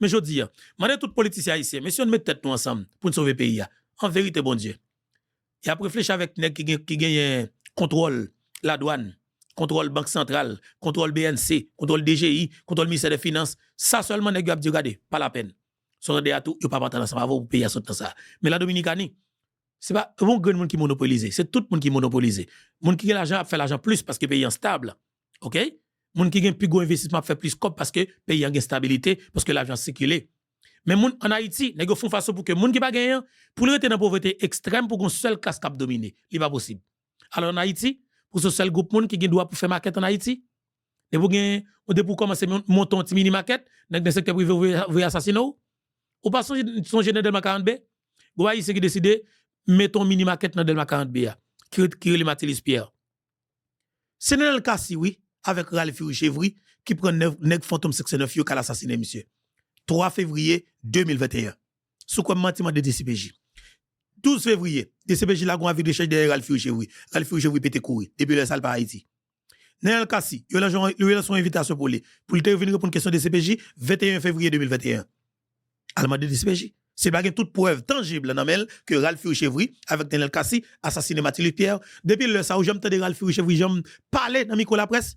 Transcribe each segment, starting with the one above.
Mais je dis, moi, tout politicien haïtien, mais si on met tête nous ensemble pour nous sauver le pays, en vérité, bon Dieu, il a réfléchi avec nèg qui gagne contrôle la douane, contrôle banque centrale, contrôle BNC, contrôle DGI, contrôle ministère des Finances. Ça seulement nèg a dit regardez, pas la peine. Son de à tout, il pas partir ensemble avant pour payer son temps ça. Mais la Dominicanie, c'est pas bon grand monde qui monopolise, c'est tout le monde qui monopolise. Monde qui a l'argent a fait l'argent plus parce que pays est stable. OK? Monde qui a plus gros investissement fait plus cop parce que pays a une stabilité parce que l'argent circule. Mais moun en Haïti, nèg font façon pour que moun qui pas gagné pour rester dans pauvreté extrême pour qu'on seul casse cap dominer, il pas possible. Alors en Haïti, pour ce seul groupe moun qui gen droit pour faire maquette en Haïti, et pour gen pour commencer monter un petit mini maquette, nèg dans secteur privé veut assassiner ou pas son général Delma 40B, ou Haïti qui décide mettons mini maquette dans Delma 40B qui le Mathilis Pierre. C'est dans le cas si oui avec Ralph Chevry qui prend nèg fantôme section 9 yo qui assassiné monsieur. 3 février 2021. Sous quoi mentiment de DCPJ. 12 février, DCPJ la gon avis de recherche derrière Ralph Chevry. Ralph Chevry pété courir depuis le salle par Haïti. Nel Kassi, il a son invitation pour lui. Pour lui venir répondre question de DCPJ 21 février 2021. Allemand de DCPJ. C'est pas toute preuve tangible dans elle que Ralph Chevry avec Nel Kassi assassiné Mathilde Pierre. Depuis le ça où j'aime tendre Ralph Chevry, j'aime parler dans micro la presse.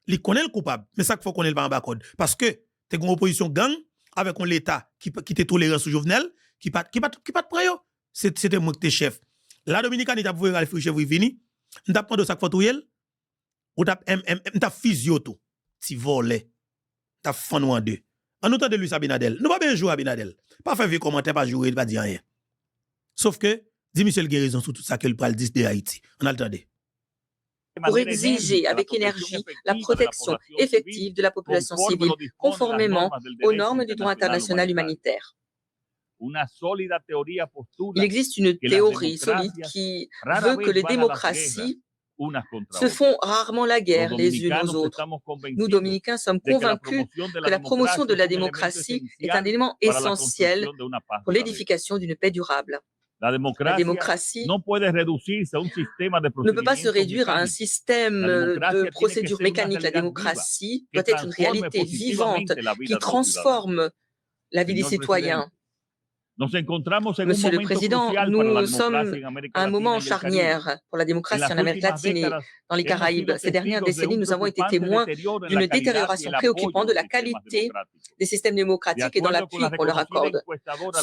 Il connaît le coupable, mais ça qu'il faut qu'on ait pas en bas code parce que t'es une opposition gang avec un l'État qui était tolérant sous Jovenel, qui pas de yo. C'était moi qui était chef. La Dominicane, t'a voué Ralph Chevry vini, m't'a prendre ça faut touyer, ou t'as physio tout. Ti volé. T'as fan en deux. En autant de lui Sabinadel. Nous pas bien jouer à Binadel. Pas faire vieux commentaire, pas jouer, pas dire rien. Sauf que, dit Michel Guérison sur tout ça que le pral dit de Haïti. On a le temps. Pour exiger avec énergie la protection effective de la population civile conformément aux normes du droit international humanitaire. Il existe une théorie solide qui veut que les démocraties se font rarement la guerre les unes aux autres. Nous, Dominicains, sommes convaincus que la promotion de la démocratie est un élément essentiel pour l'édification d'une paix durable. La démocratie ne peut pas se réduire à un système de procédure mécanique. La démocratie doit être une réalité vivante qui transforme la vie des citoyens. Monsieur le Président, nous sommes à un moment charnière pour la démocratie en Amérique latine et dans les Caraïbes. Ces dernières décennies, nous avons été témoins d'une détérioration préoccupante de la qualité des systèmes démocratiques et dans l'appui qu'on leur accorde.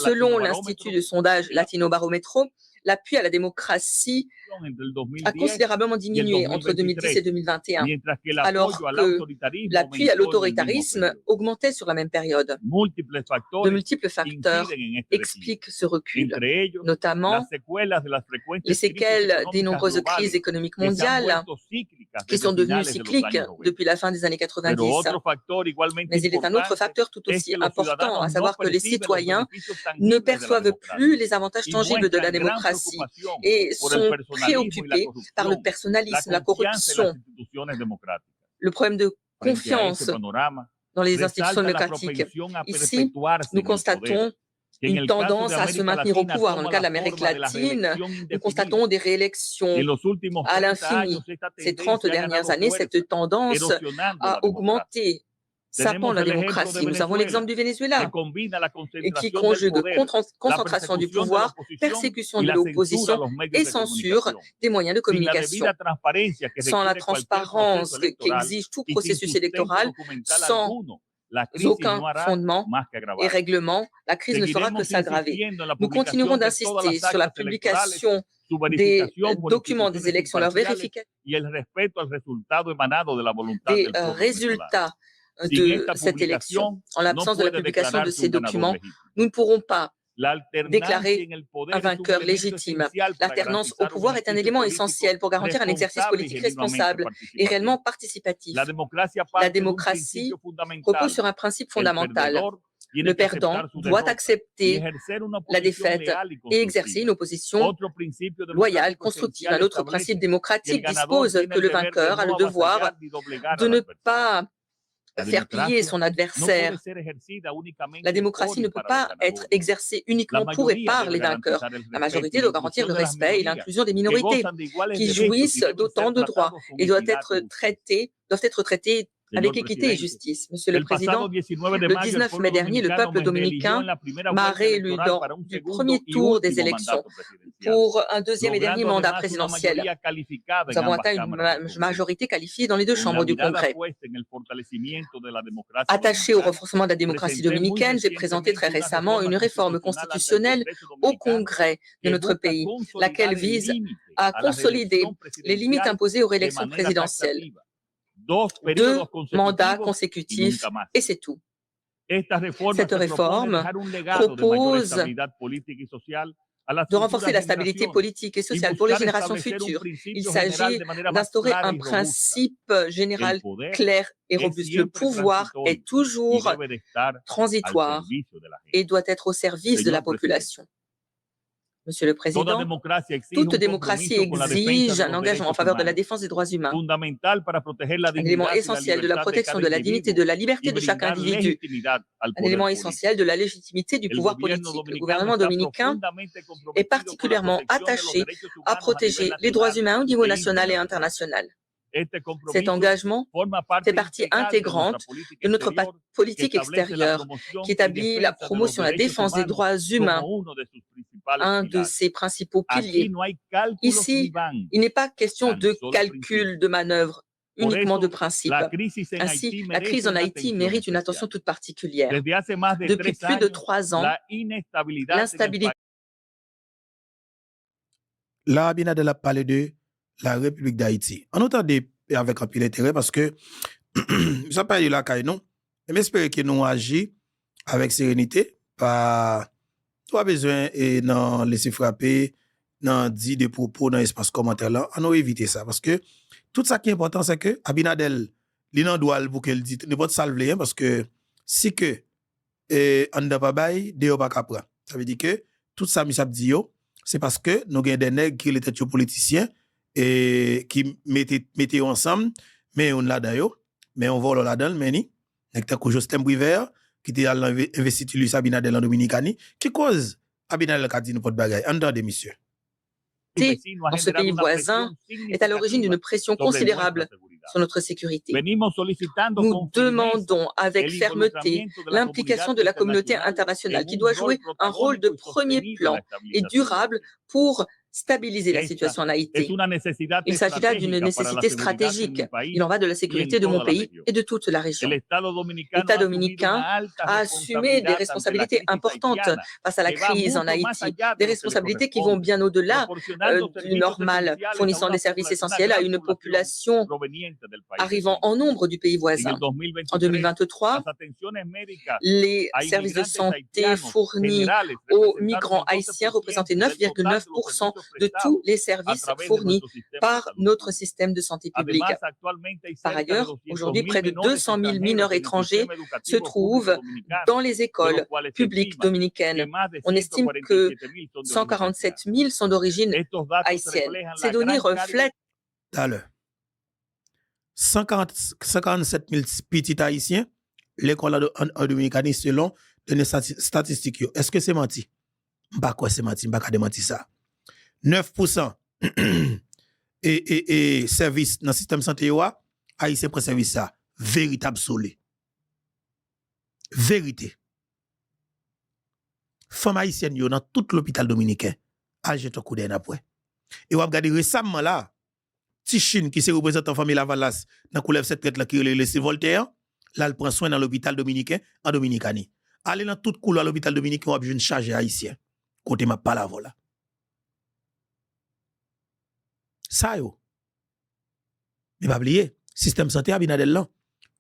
Selon l'Institut de sondage Latino Barometro, l'appui à la démocratie a considérablement diminué entre 2010 et 2021, alors que l'appui à l'autoritarisme augmentait sur la même période. De multiples facteurs expliquent ce recul, notamment les séquelles des nombreuses crises économiques mondiales qui sont devenues cycliques depuis la fin des années 90. Mais il est un autre facteur tout aussi important, à savoir que les citoyens ne perçoivent plus les avantages tangibles de la démocratie et sont préoccupés par le personnalisme, la corruption, le problème de confiance dans les institutions démocratiques. Ici, nous constatons une tendance à se maintenir au pouvoir. Dans le cas de l'Amérique latine, nous constatons des réélections à l'infini. Ces 30 dernières années, cette tendance a augmenté, sapant la démocratie. Nous avons l'exemple du Venezuela, et qui conjugue concentration du pouvoir, persécution de l'opposition et censure des moyens de communication. Sans la transparence qu'exige tout processus électoral, sans aucun fondement et règlement, la crise ne fera que s'aggraver. Nous continuerons d'insister sur la publication des documents des élections, leur vérification des résultats de cette élection. En l'absence de la publication de ces documents, nous ne pourrons pas déclarer un vainqueur légitime. L'alternance au pouvoir est un élément essentiel pour garantir un exercice politique responsable et réellement participatif. La démocratie repose sur un principe fondamental. Le perdant doit accepter la défaite et exercer une opposition loyale, constructive. Un autre principe démocratique dispose que le vainqueur a le devoir de ne pas faire plier son adversaire. La démocratie ne peut pas être exercée uniquement pour et par les vainqueurs. La majorité doit garantir le respect et l'inclusion des minorités qui jouissent d'autant de droits et doivent être traitées avec équité et justice. Monsieur le Président, le 19 mai dernier, le peuple dominicain m'a réélu lors du premier tour des élections pour un deuxième et dernier mandat présidentiel. Nous avons atteint une majorité qualifiée dans les deux chambres du Congrès. Attaché au renforcement de la démocratie dominicaine, j'ai présenté très récemment une réforme constitutionnelle au Congrès de notre pays, laquelle vise à consolider les limites imposées aux réélections présidentielles. 2 mandats consécutifs et c'est tout. Cette réforme propose de renforcer la stabilité politique et sociale pour les générations futures. Il s'agit d'instaurer un principe général clair et robuste. Le pouvoir est toujours transitoire et doit être au service de la population. Monsieur le Président, toute démocratie exige un engagement en faveur de la défense des droits humains, un élément essentiel de la protection de la dignité et de la liberté de chaque individu, un élément essentiel de la légitimité du pouvoir politique. Le gouvernement dominicain est particulièrement attaché à protéger les droits humains au niveau national et international. Cet engagement fait partie intégrante de notre politique extérieure qui établit la promotion et la défense des droits humains, un de ses principaux piliers. Ici, il n'est pas question de calcul, de manœuvre, uniquement de principe. Ainsi, la crise en Haïti mérite une attention toute particulière. Depuis plus de 3 ans, l'instabilité... Là, Abinadel a parlé de la République d'Haïti. On entend avec un peu d'intérêt parce que ça parle de la caille, non? Mais j'espère que nous agissons avec sérénité, pas besoin et non laisser frapper, non dire des propos dans l'espace commentaire là. On a éviter ça parce que tout ça qui est important, c'est que Abinadel, il n'en doit pour qu'elle dise ne pas salver parce que si que on n'a pas bail, Déo pas capable. Ça veut dire que tout ça, monsieur dit c'est parce que nous avons des nègres qui étaient politiciens et qui mettaient ensemble, mais on l'a d'ailleurs, mais on vole là-dedans, mais ni, avec ta Justin Briver, qui était investi Luis Abinadel en Dominicanie, qui cause Abinadel qui dit nous pas de bagaille. Entendez, monsieur. Dans ce pays voisin est à l'origine d'une pression considérable sur notre sécurité. Nous demandons avec fermeté l'implication de la communauté internationale qui doit jouer un rôle de premier plan et durable pour stabiliser la situation en Haïti. Il s'agit là d'une nécessité stratégique. Il en va de la sécurité de mon pays et de toute la région. L'État dominicain a assumé des responsabilités importantes face à la crise en Haïti, des responsabilités qui vont bien au-delà du normal, fournissant des services essentiels à une population arrivant en nombre du pays voisin. En 2023, les services de santé fournis aux migrants haïtiens représentaient 9,9% de tous les services fournis par notre système de santé publique. Par ailleurs, aujourd'hui, près de 200 000 mineurs étrangers se trouvent dans les écoles publiques dominicaines. On estime que 147 000 sont d'origine haïtienne. Ces données reflètent... 147 000 petits haïtiens, l'école en Dominicanie selon les statistiques. Est-ce que c'est menti? Pas quoi c'est menti, pas démentir ça. 9% et service dans le système de santé, haïtien prend service ça. Véritable solé. Vérité. Femme haïtienne dans tout l'hôpital dominicain, a jeté un coup d'œil après. Et on a regardé récemment là, Tichine qui se représente en famille Lavalas dans coulève cette tête là qui est laissé Voltaire, là elle prend soin dans l'hôpital dominicain en Dominicanie. Aller dans toute couleur à l'hôpital dominicain, on a besoin de charger haïtien. Côté ma pas la voilà. Ça yo. Mais pas oublier, système santé Abinadel là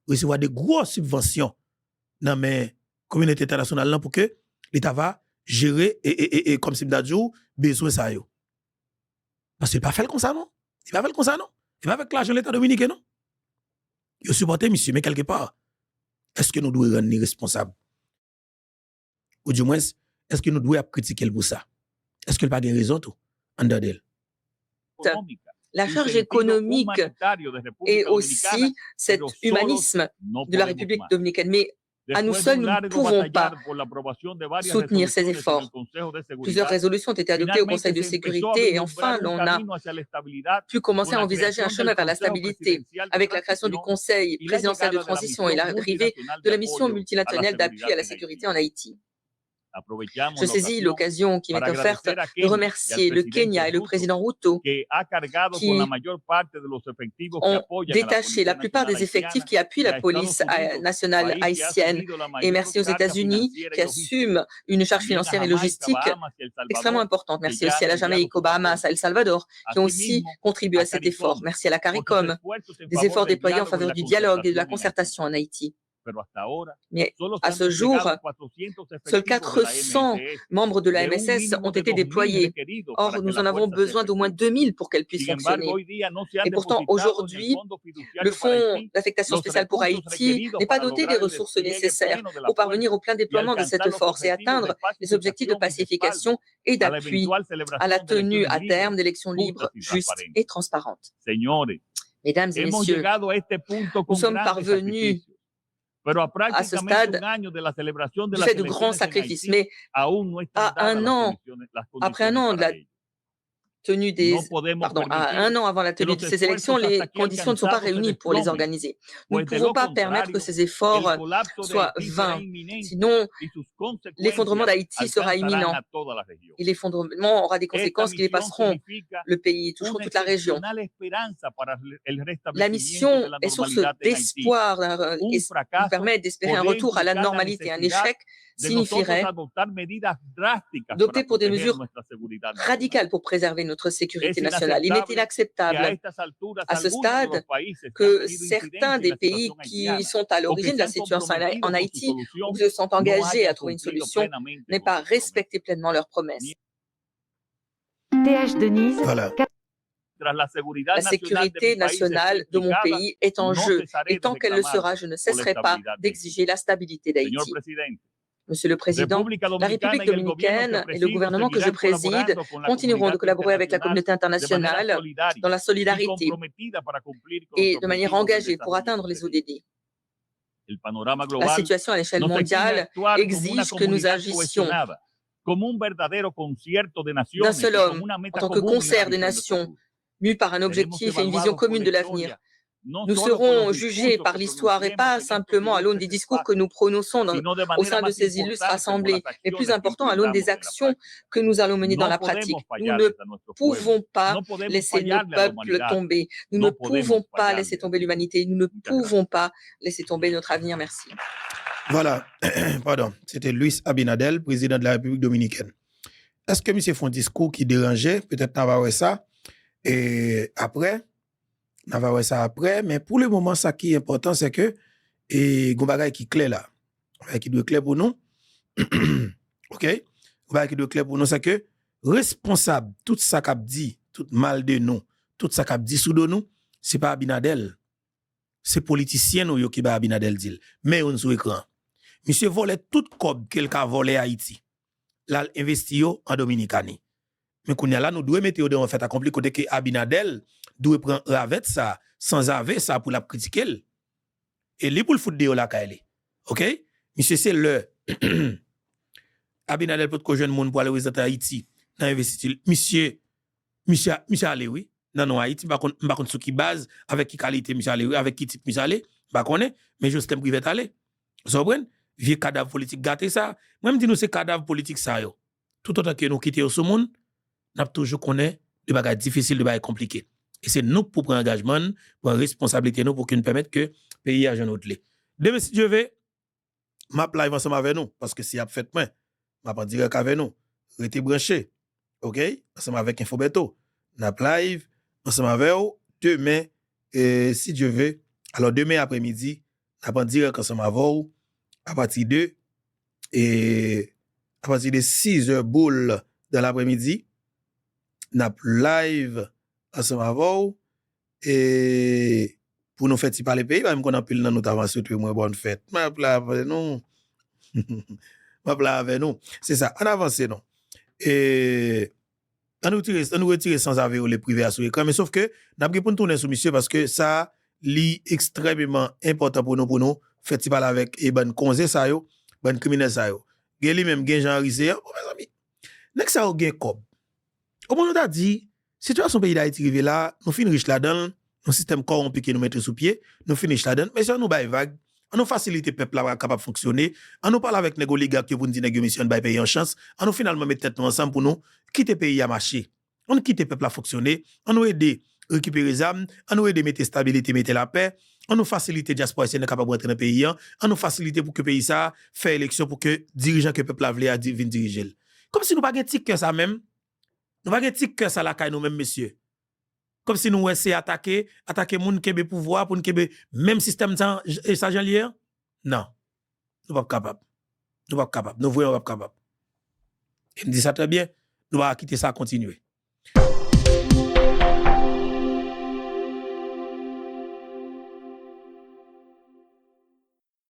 recevoir des grosses subventions dans mes communautés internationales là pour que l'État va gérer et comme si m'dadjou besoin ça yo. Parce que pas fait comme ça non. Il va faire comme ça non. Il va avec l'argent de l'État dominicain non. Il supporte monsieur mais quelque part est-ce que nous devons rendre responsables? Ou du moins est-ce que nous devons critiquer pour ça? Est-ce qu'il n'a pas de raison tout en d'elle? La charge économique et aussi cet humanisme de la République dominicaine. Mais À nous seuls, nous ne pouvons pas soutenir ces efforts. Plusieurs résolutions ont été adoptées au Conseil de sécurité et enfin, on a pu commencer à envisager un chemin vers la stabilité avec la création du Conseil présidentiel de transition et l'arrivée de la mission multilatérale d'appui à la sécurité en Haïti. Je saisis l'occasion qui m'est offerte de remercier le Kenya et le président Ruto qui ont détaché la plupart des effectifs qui appuient la police nationale haïtienne. Et merci aux États-Unis qui assument une charge financière et logistique extrêmement importante. Merci aussi à la Jamaïque, aux Bahamas, à El Salvador qui ont aussi contribué à cet effort. Merci à la CARICOM, des efforts déployés en faveur du dialogue et de la concertation en Haïti. Mais à ce jour, seuls 400 membres de la MSS ont été déployés. Or, nous en avons besoin d'au moins 2000 pour qu'elle puisse fonctionner. Et pourtant, aujourd'hui, le Fonds d'affectation spéciale pour Haïti n'est pas doté des ressources nécessaires pour parvenir au plein déploiement de cette force et atteindre les objectifs de pacification et d'appui à la tenue à terme d'élections libres, justes et transparentes. Mesdames et messieurs, nous sommes parvenus à ce stade du fait de grands sacrifices, mais après un an de la tenue des, à un an avant la tenue de ces élections, les conditions ne sont pas réunies pour les organiser. Nous ne pouvons pas permettre que ces efforts soient vains, sinon l'effondrement d'Haïti sera imminent. Et l'effondrement aura des conséquences qui dépasseront le pays et toucheront toute la région. La mission est source d'espoir et nous permet d'espérer un retour à la normalité. Un échec signifierait d'opter pour des mesures radicales pour préserver notre sécurité nationale. Il est inacceptable à ce stade que certains des pays qui sont à l'origine de la situation en Haïti ou se sont engagés à trouver une solution n'aient pas respecté pleinement leurs promesses. TH Denise. Voilà. La sécurité nationale de mon pays est en jeu et tant qu'elle le sera, je ne cesserai pas d'exiger la stabilité d'Haïti. Monsieur le Président, la République dominicaine et le gouvernement que je préside continueront de collaborer avec la communauté internationale dans la solidarité et de manière engagée pour atteindre les ODD. La situation à l'échelle mondiale exige que nous agissions d'un seul homme, en tant que concert des nations, mus par un objectif et une vision commune de l'avenir. Nous serons jugés par l'histoire et pas simplement à l'aune des discours que nous prononçons au sein de ces illustres assemblées, mais plus important à l'aune des actions que nous allons mener dans la pratique. Nous ne pouvons pas laisser nos peuples tomber. Nous ne pouvons pas laisser tomber l'humanité. Nous ne pouvons pas laisser tomber notre avenir. Merci. Voilà, pardon, c'était Luis Abinadel, président de la République dominicaine. Est-ce que monsieur fait un discours qui dérangeait? Peut-être qu'on va voir ça. Et après, on va voir ça après, mais pour le moment, ça qui est important, c'est que, et Gombagay qui est clair là, qui doit être clair pour nous, ok? Gombagay qui doit être clair pour nous, c'est que, responsable, tout ça qu'a dit, tout mal de nous, tout ça qu'a dit sous de nous, c'est pas Abinadel. C'est politicien nous qui va Abinadel dit. Mais on sur écran. Monsieur volait tout cob quelqu'un volé Haïti. Là, investi en Dominicanie. Mais qu'on y a là, nous devons mettre en fait accompli côté que Abinadel doit prendre avec ça, sans avec ça pour la critiquer. Et lui pour le foot de la kaele. OK? Monsieur, c'est le Abinadel peut que jeune monde pour aller représenter Haïti dans investir. Monsieur allez oui. Non, Haïti, par contre, sur qui base, avec qui qualité monsieur allez, avec qui type monsieur allez, bah connaît, mais je t'aime privé aller. Vous comprenez? Vieux cadavre politique gâté ça. Même si nous c'est cadavre politique ça yo. Tout autant que nous quitter ce monde, n'a toujours connaît des bagages difficiles, des bagages compliqués. Et c'est nous pour prendre engagement, pour responsabilité nous pour qu'on permette que le pays a un autre lait. Demain si Dieu veut, m'a live ensemble avec nous parce que si y a fait moi, m'a pas direct avec nous. Restez branché. OK? Ensemble avec Infobeto. N'a live ensemble avec vous demain si Dieu veut. Alors demain après-midi, n'a pas direct ensemble avec vous à partir de 6h boule dans l'après-midi. N'a live ensemble avec vous et pour nous faire parler pays, même qu'on a pile dans notre avance tout moins bonne fête. M'a avec nous. M'a avec nous. C'est ça, en avance non. Et on nous retire sans avoir les privés à sur écran, mais sauf que n'a pas pour tourner sur monsieur parce que ça est extrêmement important pour nous fait ti parler avec et ban konze sa yo, ban criminel sa yo. Gen li même gen Jean Rizé, oh mes amis. Nek sa yo gen kob. Au moment où dit situation pays d'Haïti rive là, nous fin riche là-dedans, un système corrompu qui nous mette sous pied, nous fin riche là-dedans, mais ça nous bail vague, on nous facilite peuple là capable de fonctionner, on nous parle avec les oligarques pour nous dire que mission bail payer en chance, on nous finalement mettre tête nous ensemble pour nous quitter pays à marcher. On quitte peuple à fonctionner, on nous aider récupérer les armes, on nous aider mettre stabilité, mettre la paix, on nous facilite diaspora c'est capable de rentrer dans le pays, on nous facilite pour que le pays ça fait élection pour que dirigeant que peuple a voulu vienne diriger. Comme si nous pas gen tic que ça même. Nous pas gen tic que ça la caille nous même monsieur. Comme si nous essayer attaquer moun kebe pouvoir pour nous kebe même système et ça lié. Non. Nous pas capable. Nous pas capable. Nous voyons pas capable. Il me dit ça très bien. Nous va quitter ça continuer.